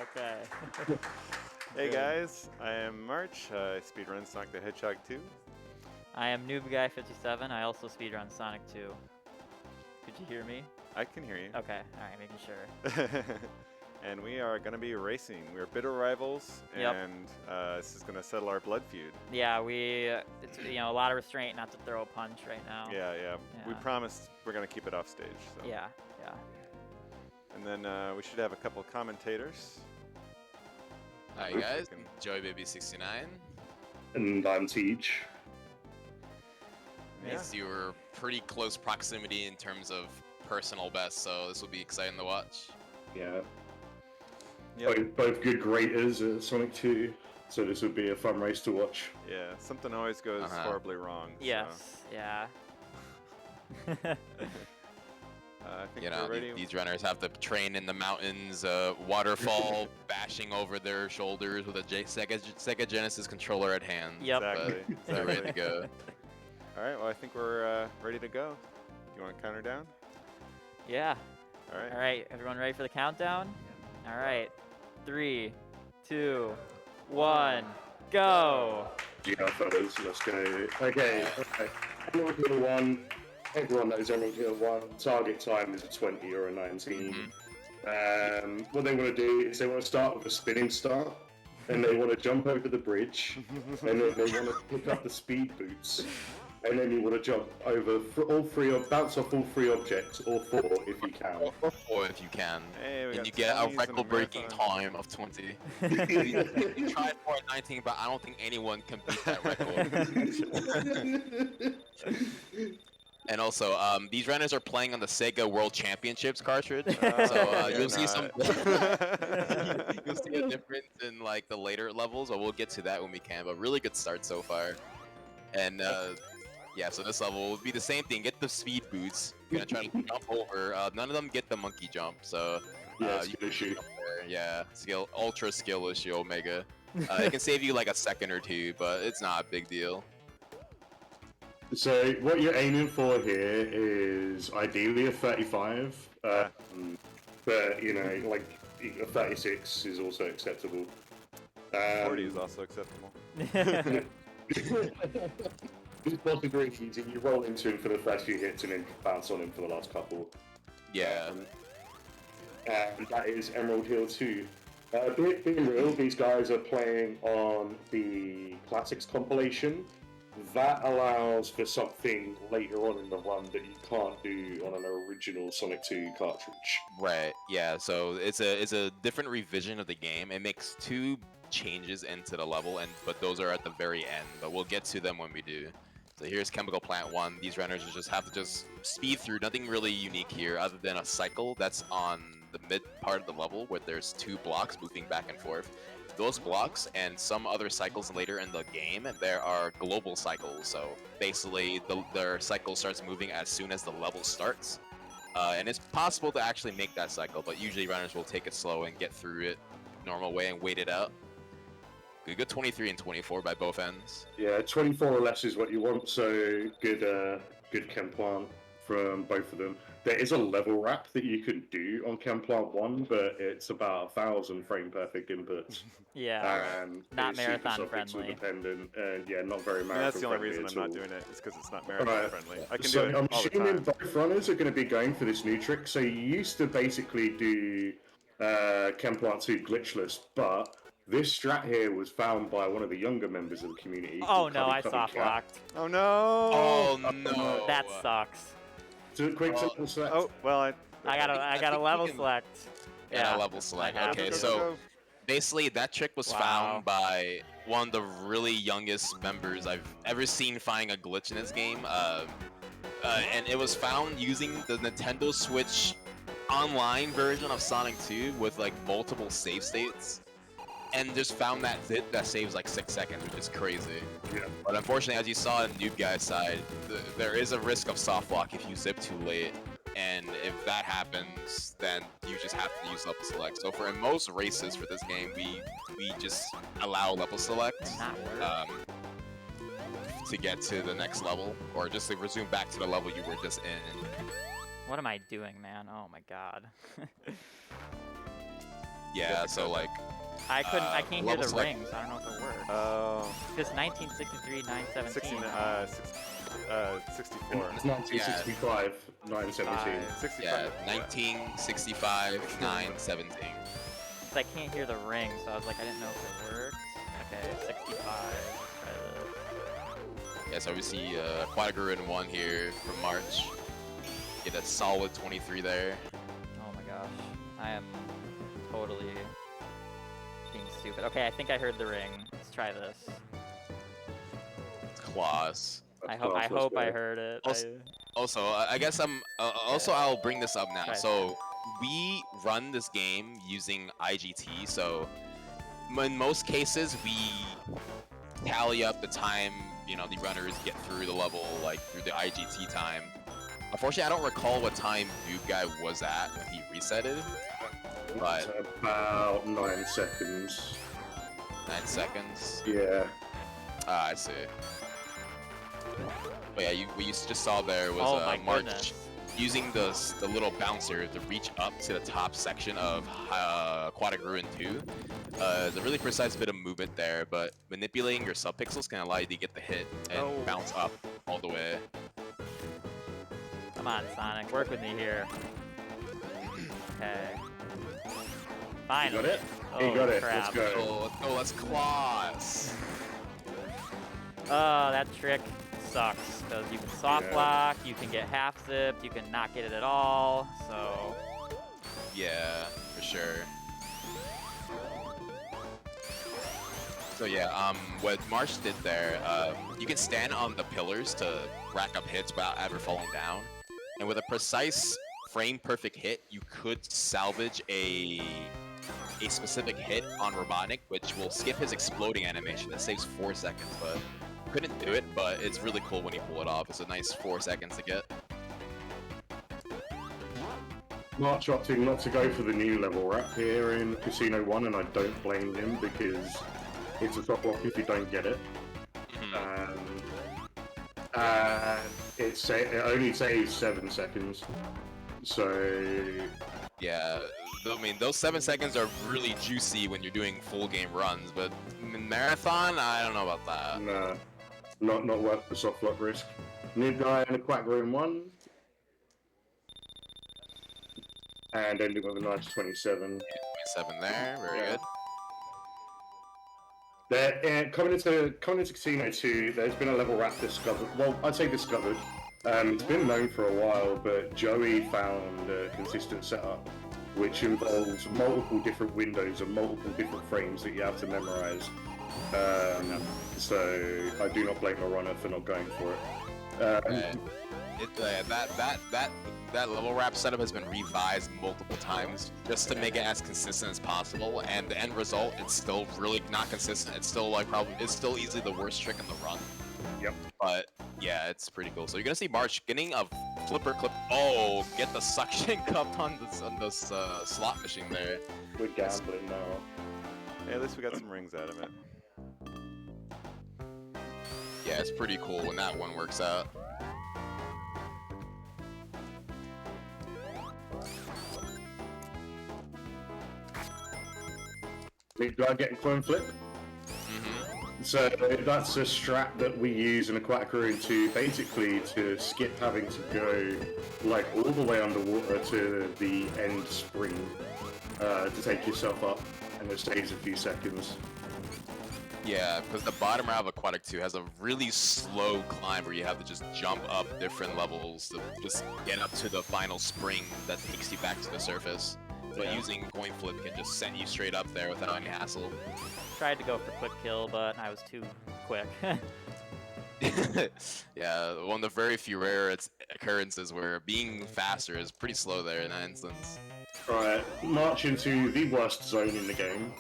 Okay. Hey guys, I am March. I speedrun Sonic the Hedgehog 2. I am noobguy57. I also speedrun Sonic 2. Could you hear me? I can hear you. Okay, alright, making sure. And we are going to be racing. We're bitter rivals, and this is going to settle our blood feud. Yeah, it's a lot of restraint not to throw a punch right now. Yeah. We promised we're going to keep it off stage. So. Yeah. And then we should have a couple commentators. Hi guys, JoyBaby69. And I'm Teach. Yes, you were pretty close proximity in terms of personal best, so this will be exciting to watch. Yeah. Yep. Both good graders at Sonic 2, so this would be a fun race to watch. Yeah, something always goes horribly wrong. Yes, so. yeah. I think we're ready. These runners have to train in the mountains, waterfall bashing over their shoulders with a Sega Genesis controller at hand. Yep. Exactly. They're ready to go. All right, well, I think we're ready to go. Do you want to count her down? Yeah. All right. All right, everyone ready for the countdown? All right. 3, 2, 1, go! Yeah, fellas, let's go. Okay. Emerald Hill 1. Everyone knows Emerald Hill 1. Target time is a 20 or a 19. What they want to do is they want to start with a spinning start, and they want to jump over the bridge, and then they want to pick up the speed boots, and then you want to jump over bounce off all three objects, or 4 if you can. Or 4 if you can. Hey, and you get a record-breaking time of 20. You tried for 19, but I don't think anyone can beat that record. And also, these runners are playing on the Sega World Championships cartridge, so you'll see you'll see a difference in like the later levels. But we'll get to that when we can. But really good start so far, and yeah. So this level will be the same thing. Get the speed boots. You're gonna try to jump over. None of them get the monkey jump, so skill issue. Yeah, ultra skill issue, Omega. It can save you like a second or two, but it's not a big deal. So what you're aiming for here is ideally a 35, but like a 36 is also acceptable. 40 is also acceptable. This boss is really easy. You roll into him for the first few hits and then bounce on him for the last couple. Yeah. And that is Emerald Hill 2. Being real, these guys are playing on the Classics compilation. That allows for something later on in the run that you can't do on an original Sonic 2 cartridge. Right, yeah, so it's a different revision of the game. It makes 2 changes into the level, but those are at the very end, but we'll get to them when we do. So here's Chemical Plant 1. These runners have to speed through. Nothing really unique here other than a cycle that's on the mid part of the level where there's 2 blocks moving back and forth. Those blocks and some other cycles later in the game, there are global cycles. So basically, their cycle starts moving as soon as the level starts. And it's possible to actually make that cycle, but usually runners will take it slow and get through it normal way and wait it out. Good 23 and 24 by both ends. Yeah, 24 or less is what you want, so good Chem Plant from both of them. There is a level wrap that you can do on Chem Plant 1, but it's about 1,000 frame perfect inputs. Yeah, not marathon friendly. Dependent, and yeah, not very marathon friendly. That's the only reason I'm not doing it, is because it's not marathon friendly. I can so do it I'm all the assuming time. both runners are going to be going for this new trick. So you used to basically do Chem Plant 2 glitchless, but this strat here was found by one of the younger members of the community. Oh no, I soft locked. Oh no! Oh no! That sucks. Do a quick level select. Oh well, I got a level select. Yeah, level select. Okay, so basically that trick was found by one of the really youngest members I've ever seen finding a glitch in this game. And it was found using the Nintendo Switch online version of Sonic 2 with like multiple save states. And just found that hit that saves like 6 seconds, which is crazy. Yeah. But unfortunately, as you saw on the noob guy's side, there is a risk of soft lock if you zip too late. And if that happens, then you just have to use level select. So for most races for this game, we just allow level select to get to the next level, or just to resume back to the level you were just in. What am I doing, man? Oh my god. Yeah, so like. I can't hear level the select- rings. I don't know if it works. Oh, Because 1963, 917. 64. It's 1965, 917. 65. Yeah, 1965, 917. Because I can't hear the ring, so I was like, I didn't know if it worked. Okay, 65. Try this. Yeah, so we see Quadaguru in 1 here from March. Get a solid 23 there. Oh my gosh. I am totally being stupid. Okay, I think I heard the ring. Let's try this. Claws. I hope I heard it. Also, I guess I'll bring this up now. Try So we run this game using IGT. So in most cases, we tally up the time the runners get through the level like through the IGT time. Unfortunately, I don't recall what time noobguy was at when he resetted. But It's about 9 seconds. 9 seconds. Yeah. Ah, I see. But yeah, what you just saw there was Oh my March goodness. using the little bouncer to reach up to the top section of Quadaguru in 2. It's a really precise bit of movement there, but manipulating your subpixels can allow you to get the hit and bounce up all the way. Come on, Sonic. Work with me here. Okay. Finally. got it? Oh, You got it. crap. Let's go. Oh, let's go, let's claws! Oh, that trick sucks. Because you can soft Yeah. lock, you can get half zipped, you can not get it at all. So, Yeah, for sure. So yeah, what Marsh did there, you can stand on the pillars to rack up hits without ever falling down. And with a precise frame-perfect hit, you could salvage a specific hit on Robotnik, which will skip his exploding animation. That saves 4 seconds, but couldn't do it, but it's really cool when you pull it off. It's a nice 4 seconds to get. March opting not to go for the new level wrap here in Casino 1, and I don't blame him because it's a top block if you don't get it. And it only saves 7 seconds. So Yeah, I mean, those 7 seconds are really juicy when you're doing full game runs, but in marathon, I don't know about that. nah, not worth the soft lock risk. Noobguy and a Quack Room 1. And ending with a nice 27. 27 there, very Yeah. good. Coming into Casino 2, there's been a level wrap discovered. Well, I'd say discovered. It's been known for a while, but Joey found a consistent setup, which involves multiple different windows and multiple different frames that you have to memorize. So I do not blame a runner for not going for it. That level wrap setup has been revised multiple times just to make it as consistent as possible, and the end result, it's still really not consistent. It's still it's still easily the worst trick in the run. Yep. But yeah, it's pretty cool. So you're gonna see March getting a flipper clip. Oh, get the suction cup on this slot machine there. We're gambling now. Hey, at least we got some rings out of it. Yeah, it's pretty cool when that one works out. Noobguy getting clone flip. So that's a strat that we use in Aquatic Ruin 2, basically to skip having to go like all the way underwater to the end spring to take yourself up, and it stays a few seconds. Yeah, because the bottom round of Aquatic 2 has a really slow climb where you have to just jump up different levels to just get up to the final spring that takes you back to the surface. But using coin flip can just send you straight up there without any hassle. tried to go for quick kill, but I was too quick. Yeah, one of the very few rare occurrences where being faster is pretty slow there in that instance. Right, march into the worst zone in the game.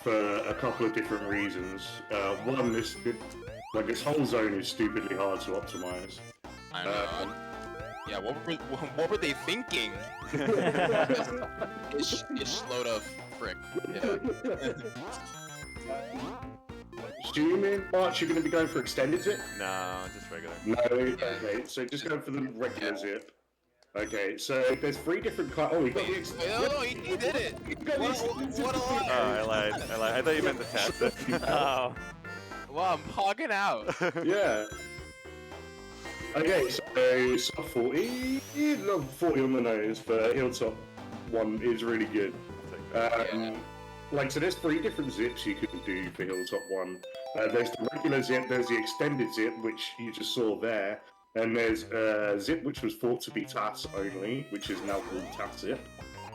For a couple of different reasons. One, this whole zone is stupidly hard to optimize. I know. Yeah, what were they thinking? Ish load of frick. Yeah. Assuming, March, you're going to be going for extended zip? No, just regular. No, okay, so just go for the regular zip. Okay, so there's 3 different kinds. Oh, we got the. Oh, he did it! What a Oh, liar! I lied. I thought you meant the tacit. Oh. Wow, I'm hogging out. Yeah. Okay, so sub 40, no, 40 on the nose, but Hilltop one is really good. Like, so there's 3 different zips you can do for Hilltop one. There's the regular zip, there's the extended zip, which you just saw there, and there's a zip which was thought to be TAS only, which is now called TAS zip,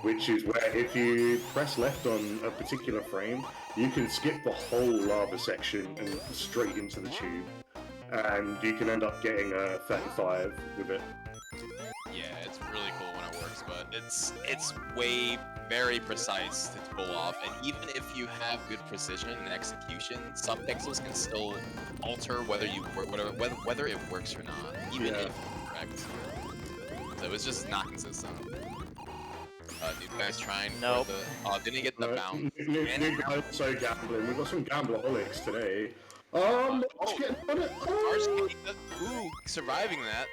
which is where if you press left on a particular frame, you can skip the whole lava section and straight into the tube. And you can end up getting a 35 with it. Yeah, it's really cool when it works, but it's way very precise to pull off, and even if you have good precision and execution, some pixels can still alter whether it works or not, even if it's correct. So it's just not consistent. New guys trying for the... Oh, didn't get the bounce. New guys so gambling. We've got some gambleholics today. March getting on it. Ooh, surviving that.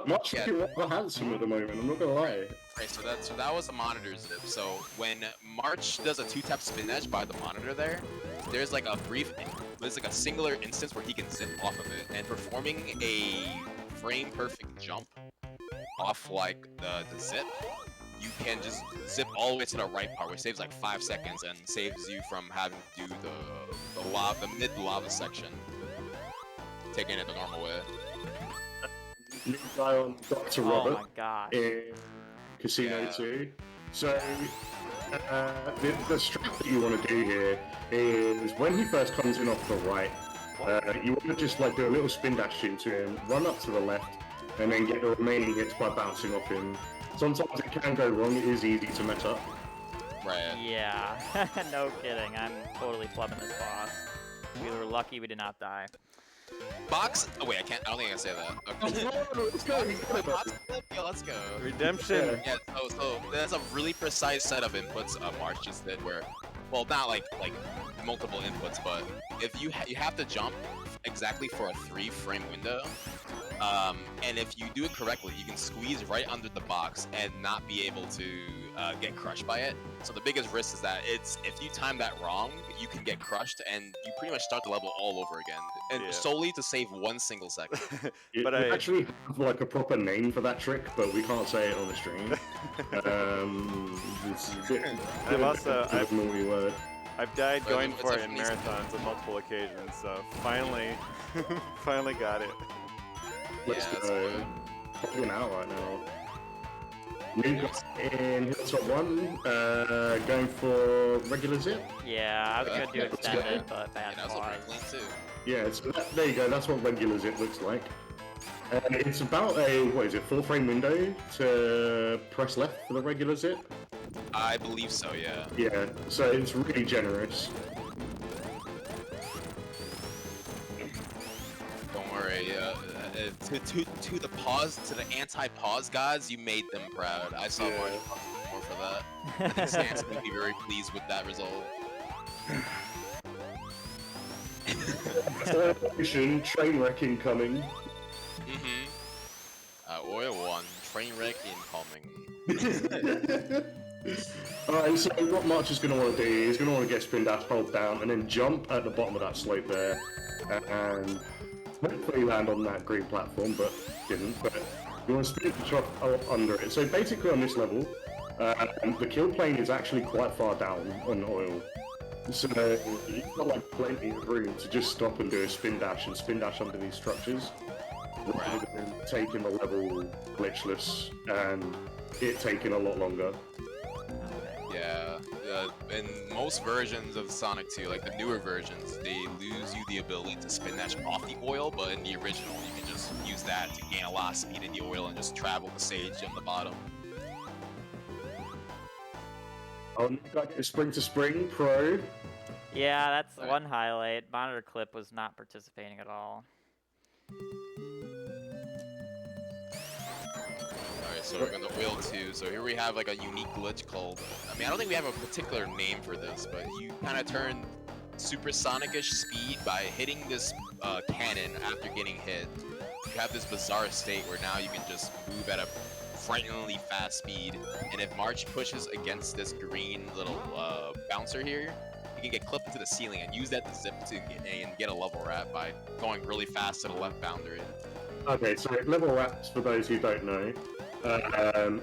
March looking rather handsome at the moment, I'm not gonna lie. Okay, so that was a monitor zip. So when March does a 2-tap spin edge by the monitor there's like a singular instance where he can zip off of it, and performing a frame perfect jump off like the zip, you can just zip all the way to the right part, which saves like 5 seconds and saves you from having to do the mid-lava section, taking it the normal way. New guy on Dr. Robert my God. in Casino 2. So, the strat that you want to do here is when he first comes in off the right, you want to just like do a little spin dash into him, run up to the left, and then get the remaining hits by bouncing off him. Sometimes it can go wrong, it is easy to mess up. Right. Yeah, no kidding. I'm totally flubbing this boss. We were lucky we did not die. Box. Oh wait, I can't. I don't think I can say that. Okay. Let's go. Yeah, let's go. Redemption. Yeah. So that's a really precise set of inputs. March just did where, well, not like multiple inputs, but if you have to jump exactly for a 3-frame window. And if you do it correctly, you can squeeze right under the box and not be able to get crushed by it. So the biggest risk is that if you time that wrong, you can get crushed and you pretty much start the level all over again, and solely to save 1 single second. But I actually have like a proper name for that trick, but we can't say it on the stream. I've died going for it in marathons on multiple occasions, so finally got it. Let's go. Probably an hour right now. New guy in Hilltop 1, going for regular zip. Yeah, I was gonna do extended, but bad pause. Yeah, so there you go, that's what regular zip looks like. It's about a, 4-frame window to press left for the regular zip? I believe so, yeah. Yeah, so it's really generous. Don't worry, to the pause, to the anti-pause gods, you made them proud. I saw March more for that. I think Stan's gonna be very pleased with that result. Train wreck incoming. Oil 1, train wreck incoming. Alright, so what March is going to want to do is he's going to want to get spin dash, hold down, and then jump at the bottom of that slope there, and hopefully land on that green platform, but didn't. But you want to spin dash off under it. So basically on this level, the kill plane is actually quite far down on oil. So you've got like plenty of room to just stop and do a spin dash and spin dash under these structures, rather than taking the level glitchless and it taking a lot longer. Yeah, in most versions of Sonic 2, like the newer versions, they lose you the ability to spin dash off the oil, but in the original, you can just use that to gain a lot of speed in the oil and just travel the stage on the bottom. Got Spring to Spring Pro. Yeah, that's one highlight. Monitor Clip was not participating at all. So we're gonna wheel 2. So here we have like a unique glitch called, I mean, I don't think we have a particular name for this, but you kind of turn supersonic-ish speed by hitting this cannon after getting hit. you have this bizarre state where now you can just move at a frighteningly fast speed, and if March pushes against this green little bouncer here, you can get clipped into the ceiling and use that to zip to get a level wrap by going really fast to the left boundary. Okay, so level wraps, for those who don't know,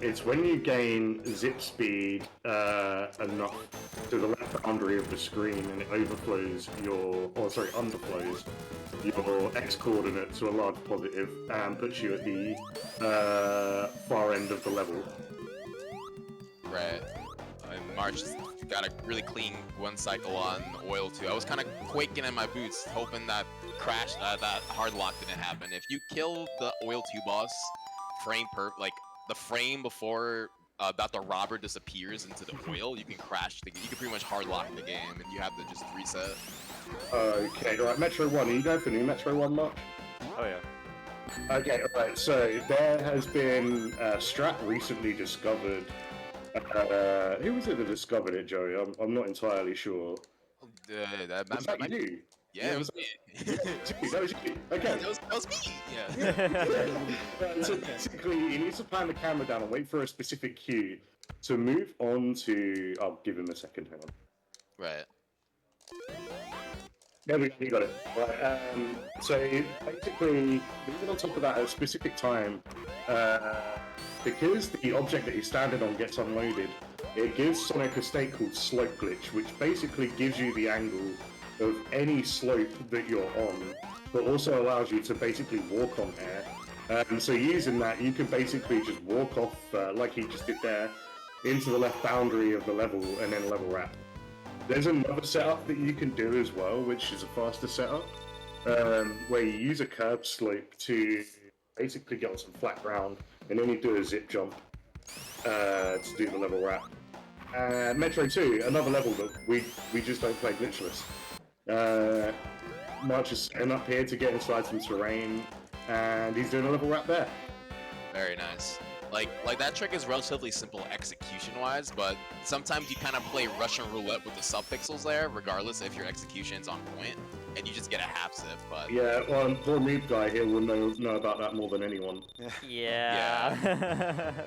it's when you gain zip speed enough to the left boundary of the screen and it overflows underflows your x coordinate to a large positive and puts you at the far end of the level. Right. And March got a really clean one cycle on oil too. I was kind of quaking in my boots, hoping that crash, that hard lock didn't happen. If you kill the oil 2 boss the frame before that the robber disappears into the oil, you can crash you can pretty much hard lock the game and you have to just reset. Okay, alright, Metro 1, are you going for new Metro 1, March? Oh yeah. Okay, alright, so there has been Strat recently discovered. Who was it that discovered it, Joey? I'm not entirely sure. Was that you? Yeah, it was me. That was you. Okay. That was me. Yeah. So basically, you need to pan the camera down and wait for a specific cue to move on to. I'll give him a second. Hang on. Right. There we go. You got it. Right. So basically, moving on top of that at a specific time, because the object that you're standing on gets unloaded, it gives Sonic a state called Slope Glitch, which basically gives you the angle of any slope that you're on, but also allows you to basically walk on air. So using that, you can basically just walk off, like he just did there, into the left boundary of the level and then level wrap. There's another setup that you can do as well, which is a faster setup, where you use a curb slope to basically get on some flat ground, and then you do a zip jump to do the level wrap. Metro 2, another level that we just don't play glitchless. March is setting up here to get inside some terrain, and he's doing a level wrap there. Very nice. Like that trick is relatively simple execution-wise, but sometimes you kind of play Russian roulette with the subpixels there, regardless if your execution's on point, and you just get a half zip. But yeah, well, poor noob guy here will know about that more than anyone. Yeah.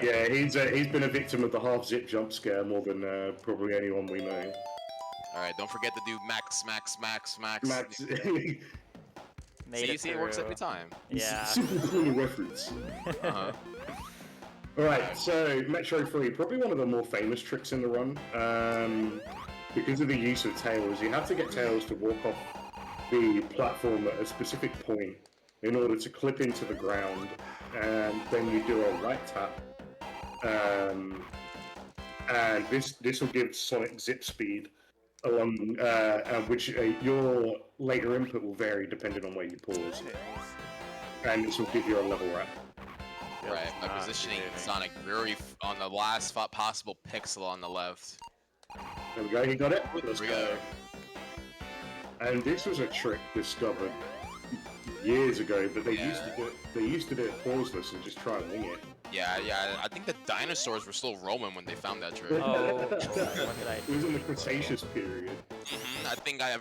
Yeah, he's been a victim of the half zip jump scare more than probably anyone we know. All right, don't forget to do max. Max. See, it works every time. Yeah. Super cool reference. Uh-huh. Alright, so Metro 3, probably one of the more famous tricks in the run. Because of the use of tails, you have to get tails to walk off the platform at a specific point in order to clip into the ground, and then you do a right tap. And this will give Sonic zip speed along, which your later input will vary depending on where you pause. And this will give you a level wrap. Right, by positioning Sonic very on the last possible pixel on the left. There we go, you got it? Let's Here we go. And this was a trick discovered years ago, but they used to do it pauseless and just try and wing it. Yeah, I think the dinosaurs were still roaming when they found that trick. Oh, what did I It was in the Cretaceous period. I think I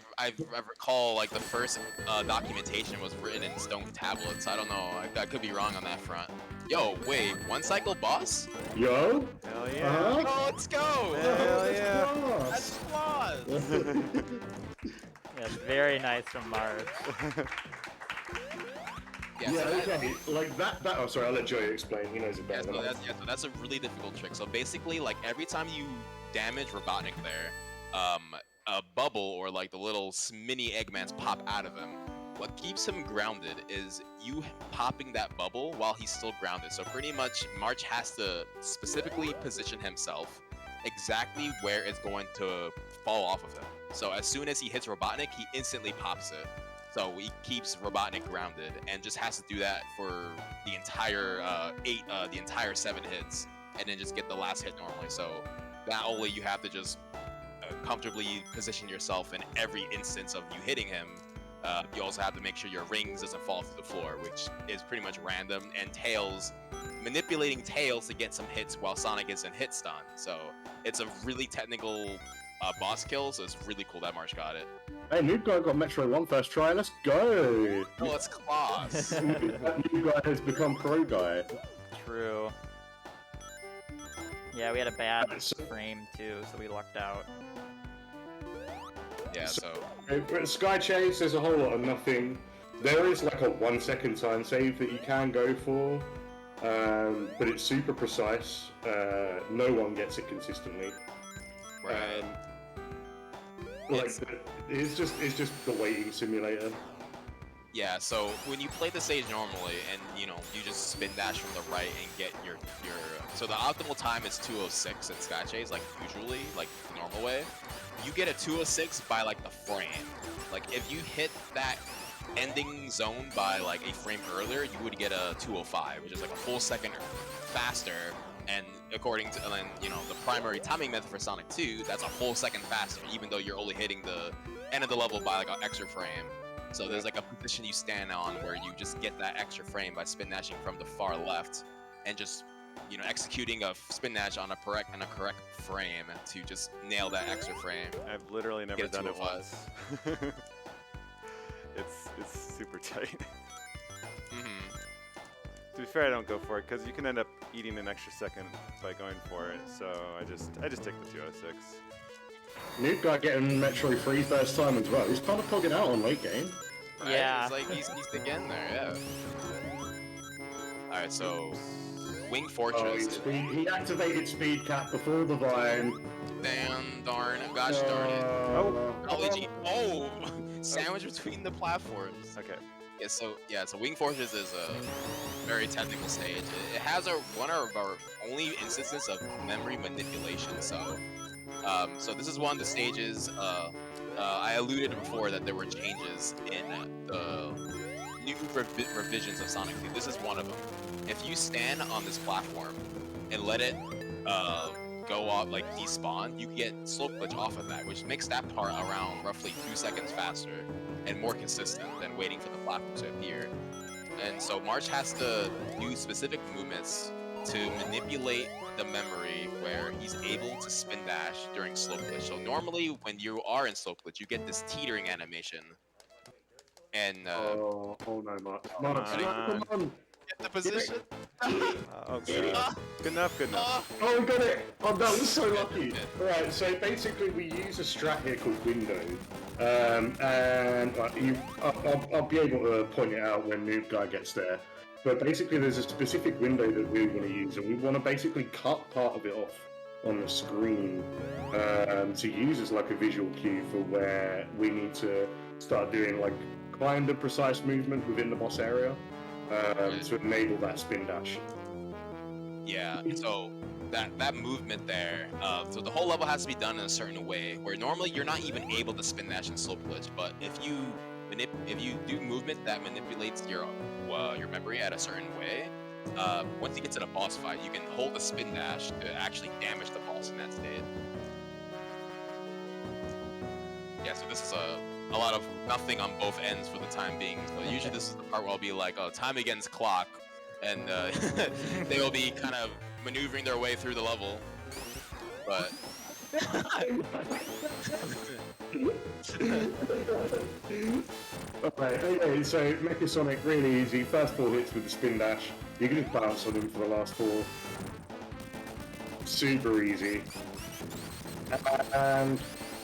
recall like the first documentation was written in stone tablets. I don't know. I could be wrong on that front. Yo, wait, one cycle boss? Yo? Hell yeah. Uh-huh. Oh, let's go! Hell yeah. That's flawed. Yeah, very nice from Mars. Yeah, Yeah, so that- okay. Like that. Oh, sorry. I'll let Joey explain. He knows it Yeah, better so than I. so that's a really difficult trick. So basically, like every time you damage Robotnik there, a bubble or like the little mini Eggmans pop out of him. What keeps him grounded is you popping that bubble while he's still grounded. So pretty much March has to specifically position himself exactly where it's going to fall off of him. So as soon as he hits Robotnik, he instantly pops it. So he keeps Robotnik grounded and just has to do that for the entire the entire 7 hits, and then just get the last hit normally. So not only you have to just comfortably position yourself in every instance of you hitting him, you also have to make sure your rings doesn't fall through the floor, which is pretty much random, and Tails, manipulating Tails to get some hits while Sonic is in hit stun. So it's a really technical boss kill, so it's really cool that March got it. Hey, Noob Guy got Metro 1 first try. Let's go. Well, it's class. Noob Guy has become Pro Guy. True. Yeah, we had a bad So- frame too, so we lucked out. Yeah, so At Sky Chase, there's a whole lot of nothing. There is like a 1 second time save that you can go for, but it's super precise. No one gets it consistently. right. Like It's- it's just the waiting simulator. Yeah, so when you play the stage normally, and you know you just spin dash from the right and get your so the optimal time is 206 in Sky Chase, like usually, like the normal way. You get a 206 by like the frame. Like if you hit that ending zone by like a frame earlier, you would get a 205, which is like a full second faster. And according to, and then, you know, the primary timing method for Sonic 2, that's a full second faster, even though you're only hitting the end of the level by like an extra frame. So there's like a position you stand on where you just get that extra frame by spin dashing from the far left, and just, you know, executing a spin dash on a correct frame to just nail that extra frame. I've literally never Get done to it a once. It's super tight. To be fair, I don't go for it because you can end up eating an extra second by going for it. So I just take the 206. Noob Guy getting Metro 3 first time as well. He's kind of plugging out on late game. Right? Yeah. It's like he's again there, yeah. Alright, so Wing Oh, Fortress. he activated speed cap before the vine. Damn, darn, gosh darn it. Oh, sandwich between the platforms. Okay. Yeah, so Wing Fortress is a very technical stage. It has one of our only instances of memory manipulation. So, so this is one of the stages. I alluded before that there were changes in the new revisions of Sonic 2. This is one of them. If you stand on this platform and let it go off, like despawn, you get slope glitch off of that, which makes that part around roughly 2 seconds faster and more consistent than waiting for the platform to appear. And so March has to do specific movements to manipulate the memory where he's able to spin dash during slope glitch. So normally when you are in slope glitch, you get this teetering animation. And Oh no, Mark. on. Come on. get the position. Oh god. Good enough. Good enough. Oh, we got it! Oh, that was so lucky. Alright, so basically we use a strat here called window. And I'll be able to point it out when Noob Guy gets there. But basically there's a specific window that we want to use, and we want to basically cut part of it off on the screen to use as like a visual cue for where we need to start doing like kind of precise movement within the boss area to enable that spin dash. Yeah, so that movement there, so the whole level has to be done in a certain way, where normally you're not even able to spin dash and slope glitch, but if you do movement that manipulates your memory at a certain way, once you get to the boss fight, you can hold the spin dash to actually damage the boss in that state. Yeah, so this is a lot of nothing on both ends for the time being. So usually this is the part where I'll be like, oh, time against clock, and they will be kind of maneuvering their way through the level. But Okay, so Mecha Sonic really easy. First 4 hits with the spin dash. You can just bounce on him for the last 4. Super easy. And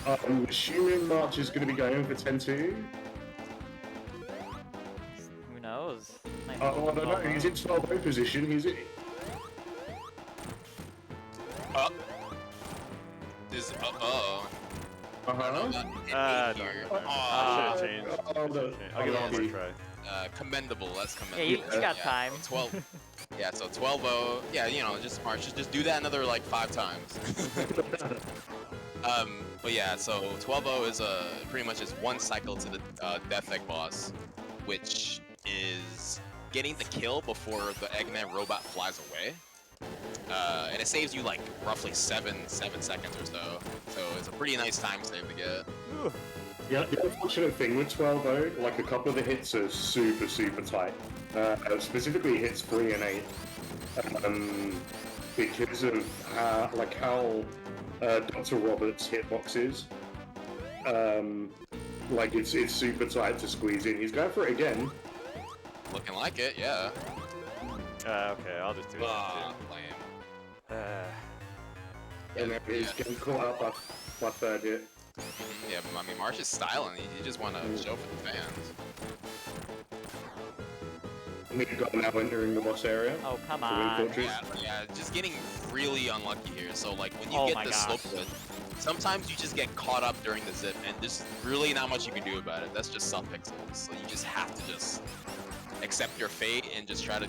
I'm assuming March is going to be going for 10-2. Who knows? Nice Oh, I don't know. He's in 12-0 position. He's in. this uh-oh. Uh-huh. Here. Should have changed. Oh, no. I'll give it one more try. Commendable. That's Yeah, commendable. you got time. 12. Yeah, so 12-0. Yeah, you know, just March. Just do that another like 5 times. But yeah, so 12-0 is pretty much just one cycle to the Death Egg boss, which is getting the kill before the Eggman robot flies away. And it saves you like roughly 7 seconds or so. So it's a pretty nice time save to get. Yeah, the unfortunate thing with 12-0, like a couple of the hits are super tight. Specifically hits 3 and 8. because of like how Dr. Roberts' hitbox is. Like it's super tight to squeeze in. He's going for it again. Looking like it, yeah. Okay, I'll just do it. Lame. And then he's getting caught up by third hit. Yeah, but I mean, Marsh is styling. You just want to show for the fans. We've got now entering the boss area. Oh, come So on. Yeah, just getting really unlucky here. So like when you Oh get my the gosh. slope foot, sometimes you just get caught up during the zip, and there's really not much you can do about it. That's just sub-pixels. So you just have to just accept your fate and just try to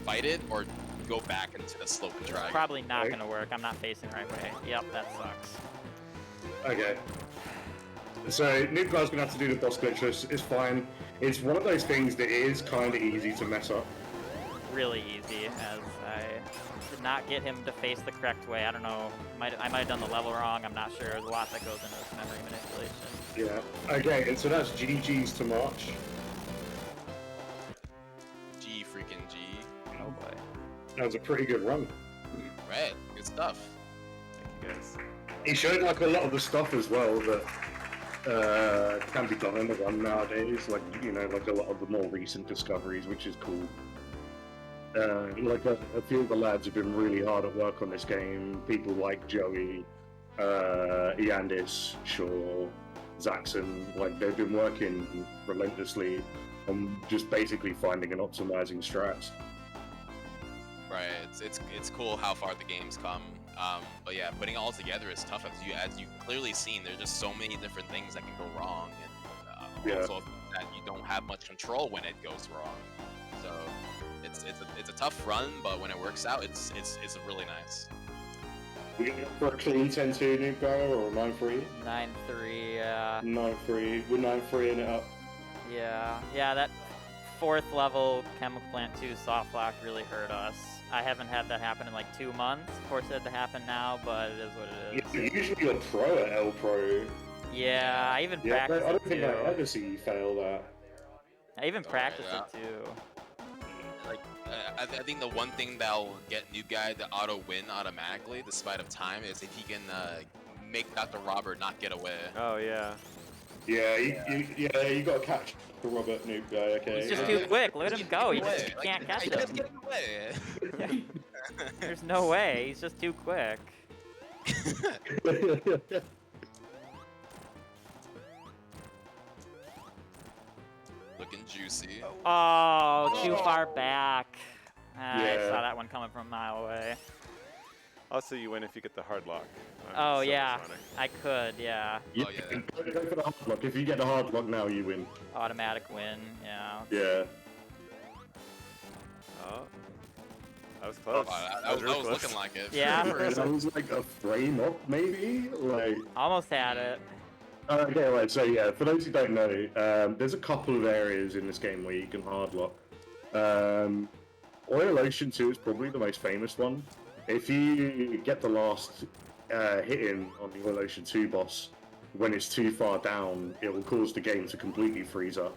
fight it, or go back into the slope and try. Probably not gonna work. I'm not facing the right way. Yep, that sucks. Okay. So noobguy's gonna have to do the boss glitch. It's fine. It's one of those things that is kind of easy to mess up. Really easy, as I did not get him to face the correct way. I don't know. I might have done the level wrong. I'm not sure. There's a lot that goes into this memory manipulation. Yeah. Okay, and so that's GG's to March. G freaking G. Oh boy. That was a pretty good run. Right, good stuff. Thank you guys. He showed like a lot of the stuff as well that can be done in the run nowadays. Like, you know, like a lot of the more recent discoveries, which is cool. Like a few of the lads have been really hard at work on this game. People like Joey, Iandis, Shaw, Zaxxon, like they've been working relentlessly on just basically finding and optimizing strats. Right, it's cool how far the game's come. But yeah, putting it all together is tough, as you've clearly seen. There's just so many different things that can go wrong, and also that you don't have much control when it goes wrong. So it's a tough run, but when it works out, it's really nice. We going for a clean 10-2 noob guy or a 9-3? 9-3, yeah. 9-3. We're 9-3 it up. Yeah, that fourth level Chemical Plant 2 soft lock really hurt us. I haven't had that happen in like 2 months. Of course it had to happen now, but it is what it is. Yeah, usually you're pro at L Pro. Yeah, I even practiced I don't it think too. I ever see you fail that. I even practiced it too. Like, I think the one thing that'll get Noob Guy to auto win automatically, despite of time, is if he can make Dr. Robert not get away. Oh yeah. Yeah, you gotta catch the Robert noob guy, okay? He's just too quick. Look at him go. You just can't catch He's him. getting away. There's no way. He's just too quick. Looking juicy. Oh, too far back. I Yeah. saw that one coming from a mile away. Also, you win if you get the hard lock. Oh, Silver yeah. Sonic. I could, yeah. Oh, yeah. Go for the hard lock. If you get the hard lock now, you win. Automatic win, yeah. Yeah. Oh, that was close. I was real close. looking like it. Yeah. That was like a frame up, maybe? Like. Almost had it. Okay, right, so yeah, for those who don't know, there's a couple of areas in this game where you can hard lock. Oil Ocean 2 is probably the most famous one. If you get the last hit in on the Oil Ocean 2 boss, when it's too far down, it will cause the game to completely freeze up.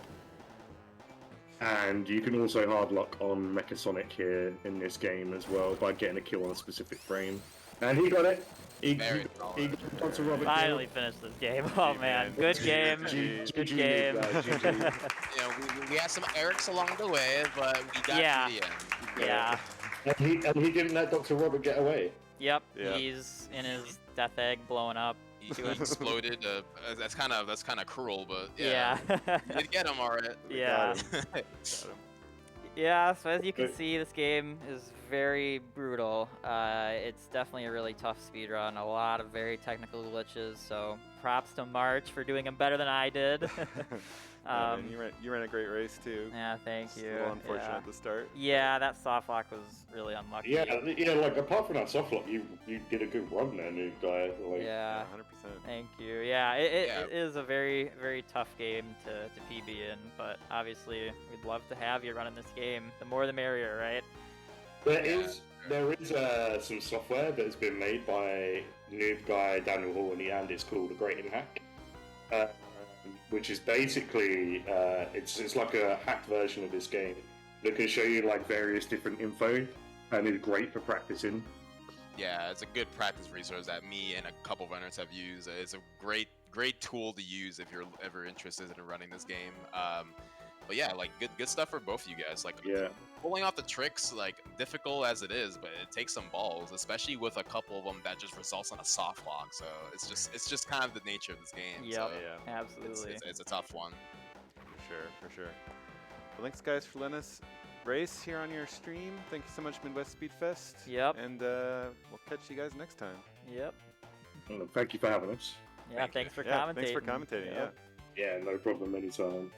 And you can also hard lock on Mechasonic here in this game as well by getting a kill on a specific frame. And he got it. He got Dr. Robert. Finally finished this game. Oh man, good game. Good game. You know, we had some Erics along the way, but we got to the end. Yeah. And he didn't let Dr. Robert get away. Yep. Yeah. He's in his death egg blowing up. He exploded. That's kind of cruel, but yeah. Yeah. You did get him alright. Yeah. Got him. Yeah, so as you can see, this game is very brutal. It's definitely a really tough speedrun, a lot of very technical glitches, so props to March for doing them better than I did. Yeah, man, you ran a great race too. Yeah, thank Just you. a little unfortunate Yeah. at the start. Yeah, that soft lock was really unlucky. Yeah, like apart from that soft lock, you did a good run there, noob guy. Like, Yeah. 100%. Thank you. Yeah, it is a very, very tough game to PB in, but obviously we'd love to have you running this game. The more the merrier, right? There is some software that has been made by noob guy Daniel Hall and it's called a grading hack, which is basically it's like a hacked version of this game that can show you like various different info and is great for practicing. Yeah, it's a good practice resource that me and a couple runners have used. It's a great tool to use if you're ever interested in running this game. But yeah, like good stuff for both of you guys. Like Yeah. pulling off the tricks, like difficult as it is, but it takes some balls, especially with a couple of them that just results in a soft lock. So it's just kind of the nature of this game. Yep, So Yeah, absolutely. it's a tough one. for sure. Well, thanks guys for letting us race here on your stream. Thank you so much, Midwest Speed Fest. Yep. And we'll catch you guys next time. Yep. Well, thank you for having us. Yeah, thanks for Yeah, commentating. thanks for commentating. Yep. Yeah. Yeah, no problem anytime.